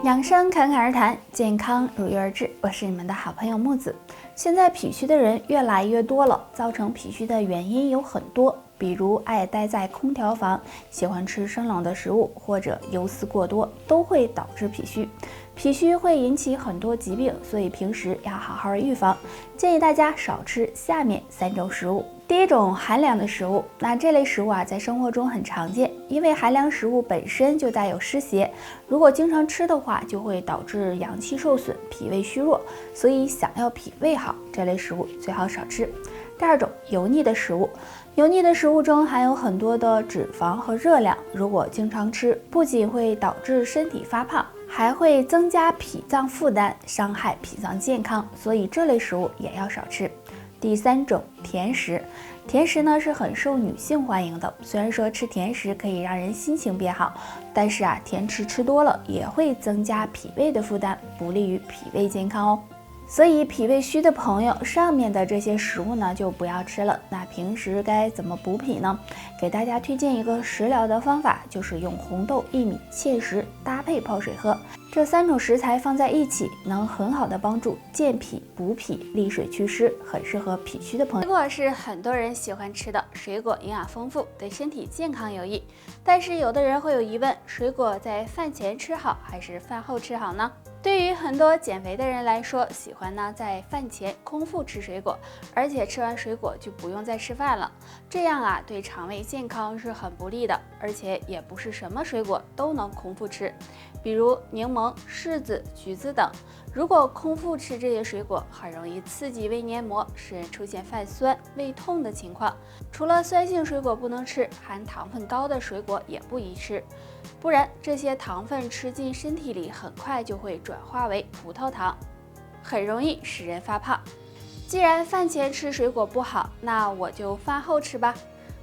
养生侃侃而谈，健康如约而至。我是你们的好朋友木子。现在脾虚的人越来越多了，造成脾虚的原因有很多，比如爱待在空调房、喜欢吃生冷的食物，或者忧思过多，都会导致脾虚。脾虚会引起很多疾病，所以平时要好好预防。建议大家少吃下面3种食物。第一种，寒凉的食物。那这类食物在生活中很常见，因为寒凉食物本身就带有湿邪，如果经常吃的话，就会导致阳气受损，脾胃虚弱。所以想要脾胃好，这类食物最好少吃。第二种，油腻的食物。油腻的食物中含有很多的脂肪和热量，如果经常吃，不仅会导致身体发胖，还会增加脾脏负担，伤害脾脏健康，所以这类食物也要少吃。第三种，甜食。甜食呢是很受女性欢迎的，虽然说吃甜食可以让人心情变好，但是甜食吃多了也会增加脾胃的负担，不利于脾胃健康哦。所以脾胃虚的朋友，上面的这些食物呢就不要吃了。那平时该怎么补脾呢？给大家推荐一个食疗的方法，就是用红豆、薏米、芡实搭配泡水喝。这3种食材放在一起，能很好的帮助健脾、补脾、利水祛湿，很适合脾虚的朋友。水果是很多人喜欢吃的，水果营养丰富，对身体健康有益。但是有的人会有疑问，水果在饭前吃好还是饭后吃好呢？对于很多减肥的人来说，喜欢在饭前空腹吃水果，而且吃完水果就不用再吃饭了，这样对肠胃健康是很不利的，而且也不是什么水果都能空腹吃，比如柠檬、柿子、橘子等。如果空腹吃这些水果，很容易刺激胃黏膜，使人出现泛酸、胃痛的情况。除了酸性水果不能吃，含糖分高的水果也不宜吃，不然这些糖分吃进身体里，很快就会转化为葡萄糖，很容易使人发胖。既然饭前吃水果不好，那我就饭后吃吧。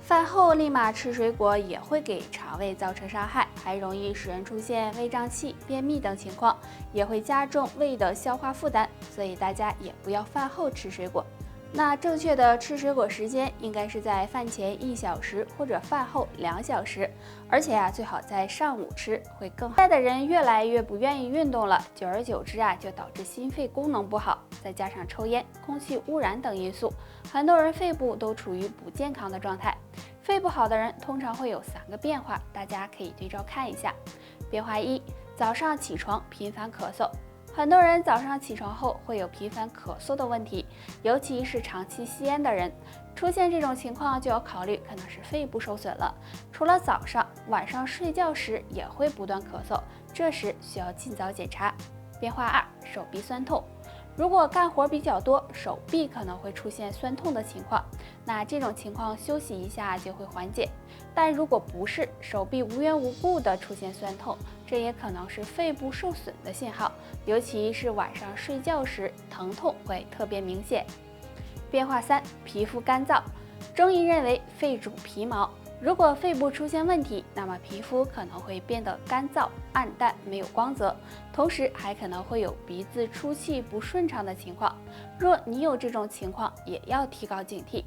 饭后立马吃水果也会给肠胃造成伤害，还容易使人出现胃胀气、便秘等情况，也会加重胃的消化负担，所以大家也不要饭后吃水果。那正确的吃水果时间应该是在饭前1小时或者饭后2小时，而且最好在上午吃会更好。现在的人越来越不愿意运动了，久而久之就导致心肺功能不好，再加上抽烟、空气污染等因素，很多人肺部都处于不健康的状态。肺不好的人通常会有3个变化，大家可以对照看一下。变化1，早上起床频繁咳嗽。很多人早上起床后会有频繁咳嗽的问题，尤其是长期吸烟的人，出现这种情况就要考虑可能是肺部受损了。除了早上，晚上睡觉时也会不断咳嗽，这时需要尽早检查。变化2，手臂酸痛。如果干活比较多，手臂可能会出现酸痛的情况，那这种情况休息一下就会缓解。但如果不是手臂无缘无故的出现酸痛，这也可能是肺部受损的信号，尤其是晚上睡觉时，疼痛会特别明显。变化3，皮肤干燥。中医认为肺主皮毛，如果肺部出现问题，那么皮肤可能会变得干燥、暗淡、没有光泽，同时还可能会有鼻子出气不顺畅的情况。若你有这种情况，也要提高警惕。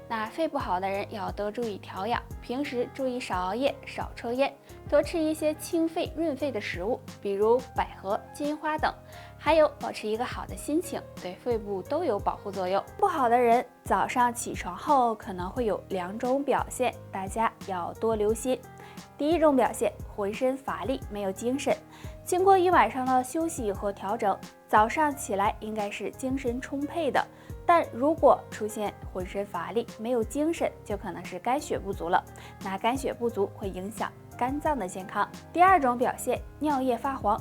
那肺不好的人要多注意调养，平时注意少熬夜、少抽烟，多吃一些清肺润肺的食物，比如百合、金花等。还有保持一个好的心情，对肺部都有保护作用。不好的人早上起床后可能会有2种表现，大家要多留心。第一种表现，浑身乏力，没有精神。经过1晚上的休息和调整，早上起来应该是精神充沛的。但如果出现浑身乏力、没有精神，就可能是肝血不足了。那肝血不足会影响肝脏的健康。第2种表现，尿液发黄。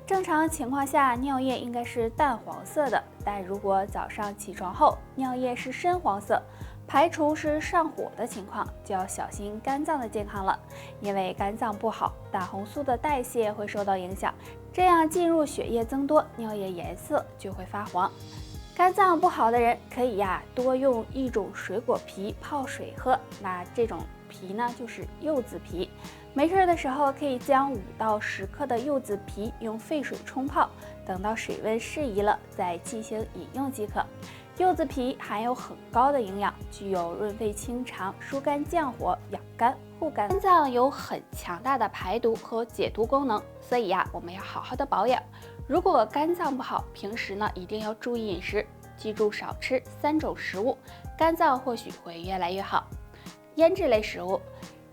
正常情况下，尿液应该是淡黄色的，但如果早上起床后尿液是深黄色，排除是上火的情况，就要小心肝脏的健康了。因为肝脏不好，胆红素的代谢会受到影响，这样进入血液增多，尿液颜色就会发黄。肝脏不好的人可以多用一种水果皮泡水喝，那这种皮呢就是柚子皮。没事的时候可以将5到10克的柚子皮用沸水冲泡，等到水温适宜了再进行饮用即可。柚子皮含有很高的营养，具有润肺清肠、疏肝降火、养肝、护肝脏有很强大的排毒和解毒功能，所以我们要好好的保养。如果肝脏不好，平时呢一定要注意饮食，记住少吃3种食物，肝脏或许会越来越好。腌制类食物，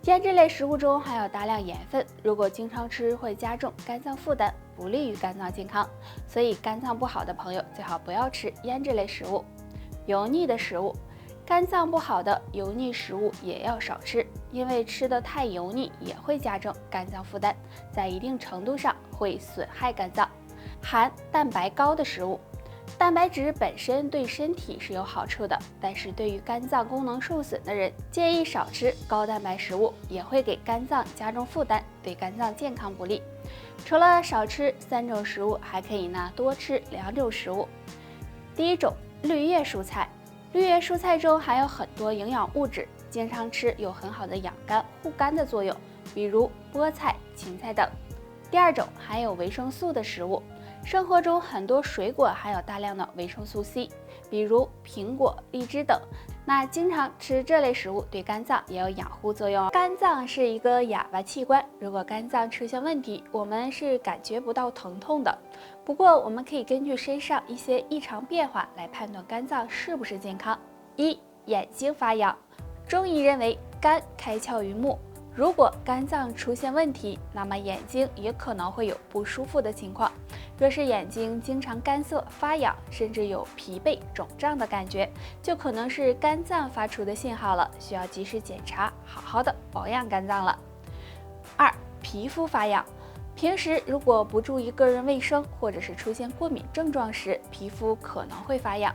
腌制类食物中含有大量盐分，如果经常吃会加重肝脏负担，不利于肝脏健康，所以肝脏不好的朋友最好不要吃腌制类食物。油腻的食物，肝脏不好的油腻食物也要少吃，因为吃得太油腻也会加重肝脏负担，在一定程度上会损害肝脏。含蛋白高的食物，蛋白质本身对身体是有好处的，但是对于肝脏功能受损的人，建议少吃高蛋白食物，也会给肝脏加重负担，对肝脏健康不利。除了少吃3种食物，还可以多吃2种食物。第一种，绿叶蔬菜。绿叶蔬菜中含有很多营养物质，经常吃有很好的养肝护肝的作用，比如菠菜、芹菜等。第二种，含有维生素的食物。生活中很多水果含有大量的维生素 C， 比如苹果、荔枝等。经常吃这类食物对肝脏也有养护作用。肝脏是一个哑巴器官，如果肝脏出现问题，我们是感觉不到疼痛的。不过我们可以根据身上一些异常变化来判断肝脏是不是健康。1. 眼睛发痒。中医认为肝开窍于目，如果肝脏出现问题，那么眼睛也可能会有不舒服的情况。若是眼睛经常干涩、发痒，甚至有疲惫、肿胀的感觉，就可能是肝脏发出的信号了，需要及时检查，好好的保养肝脏了。2. 皮肤发痒。平时如果不注意个人卫生，或者是出现过敏症状时，皮肤可能会发痒。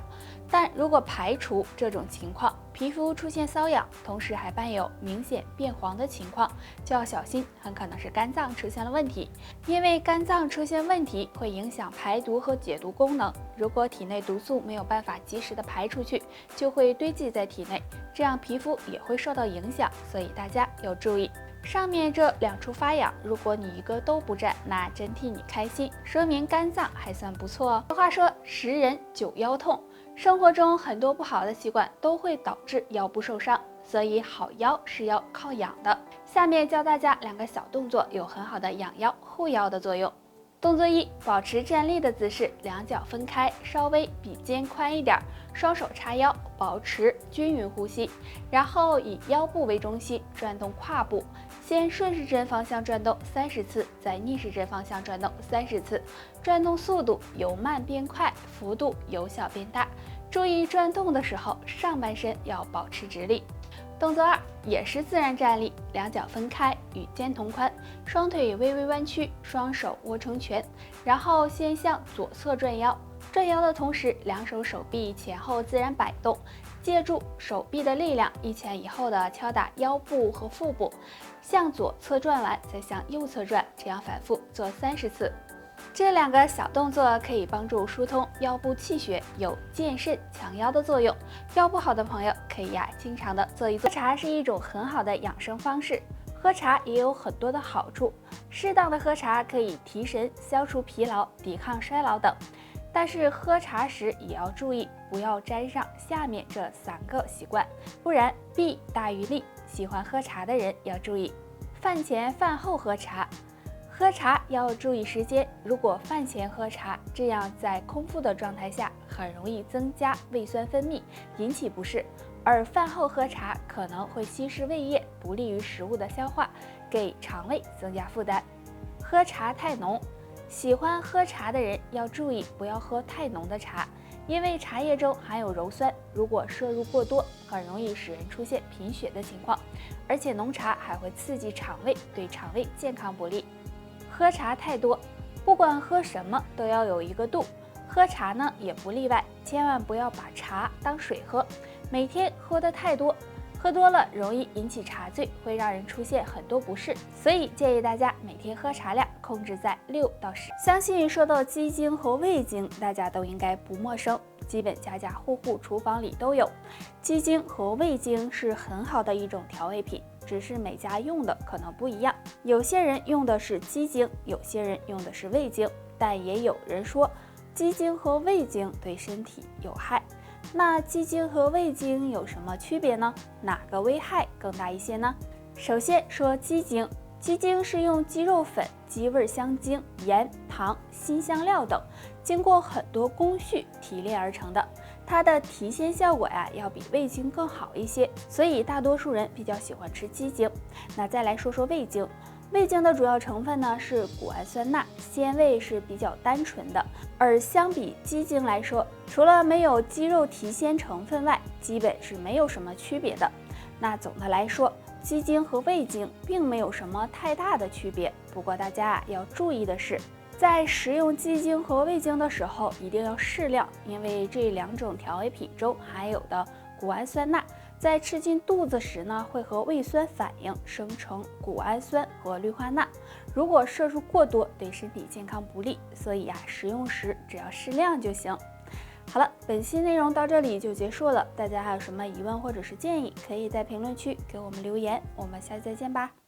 但如果排除这种情况，皮肤出现瘙痒，同时还伴有明显变黄的情况，就要小心，很可能是肝脏出现了问题。因为肝脏出现问题会影响排毒和解毒功能，如果体内毒素没有办法及时的排出去，就会堆积在体内，这样皮肤也会受到影响，所以大家要注意。上面这2处发痒，如果你一个都不占，那真替你开心，说明肝脏还算不错哦。俗话说10人9腰痛，生活中很多不好的习惯都会导致腰部受伤，所以好腰是要靠养的。下面教大家2个小动作，有很好的养腰护腰的作用。动作1，保持站立的姿势，两脚分开，稍微比肩宽一点，双手叉腰，保持均匀呼吸，然后以腰部为中心转动胯部，先顺时针方向转动30次，再逆时针方向转动30次，转动速度由慢变快，幅度由小变大。注意转动的时候，上半身要保持直立。动作2，也是自然站立，两脚分开，与肩同宽，双腿微微弯曲，双手握成拳，然后先向左侧转腰，转腰的同时，两手手臂前后自然摆动，借助手臂的力量，一前一后的敲打腰部和腹部，向左侧转完，再向右侧转，这样反复做30次。这2个小动作可以帮助疏通腰部气血，有健肾强腰的作用。腰不好的朋友可以经常的做一做。喝茶是一种很好的养生方式，喝茶也有很多的好处。适当的喝茶可以提神、消除疲劳、抵抗衰老等。但是喝茶时也要注意，不要沾上下面这3个习惯，不然弊大于利。喜欢喝茶的人要注意，饭前饭后喝茶。喝茶要注意时间，如果饭前喝茶，这样在空腹的状态下很容易增加胃酸分泌，引起不适；而饭后喝茶可能会稀释胃液，不利于食物的消化，给肠胃增加负担。喝茶太浓，喜欢喝茶的人要注意，不要喝太浓的茶，因为茶叶中含有鞣酸，如果摄入过多，很容易使人出现贫血的情况，而且浓茶还会刺激肠胃，对肠胃健康不利。喝茶太多，不管喝什么都要有一个度，喝茶呢也不例外，千万不要把茶当水喝，每天喝的太多，喝多了容易引起茶醉，会让人出现很多不适，所以建议大家每天喝茶量控制在6到10。相信说到鸡精和味精，大家都应该不陌生，基本家家户户厨房里都有。鸡精和味精是很好的一种调味品，只是每家用的可能不一样，有些人用的是鸡精，有些人用的是味精，但也有人说鸡精和味精对身体有害。那鸡精和味精有什么区别呢？哪个危害更大一些呢？首先说鸡精，鸡精是用鸡肉粉、鸡味香精、盐、糖、辛香料等，经过很多工序提炼而成的。它的提鲜效果呀，要比味精更好一些，所以大多数人比较喜欢吃鸡精。那再来说说味精，味精的主要成分呢是谷氨酸钠，鲜味是比较单纯的。而相比鸡精来说，除了没有鸡肉提鲜成分外，基本是没有什么区别的。那总的来说，鸡精和味精并没有什么太大的区别。不过大家要注意的是，在食用鸡精和味精的时候，一定要适量，因为这两种调味品中含有的谷氨酸钠，在吃进肚子时呢，会和胃酸反应，生成谷氨酸和氯化钠。如果摄入过多，对身体健康不利，所以食用时只要适量就行。好了，本期内容到这里就结束了。大家还有什么疑问或者是建议，可以在评论区给我们留言。我们下期再见吧。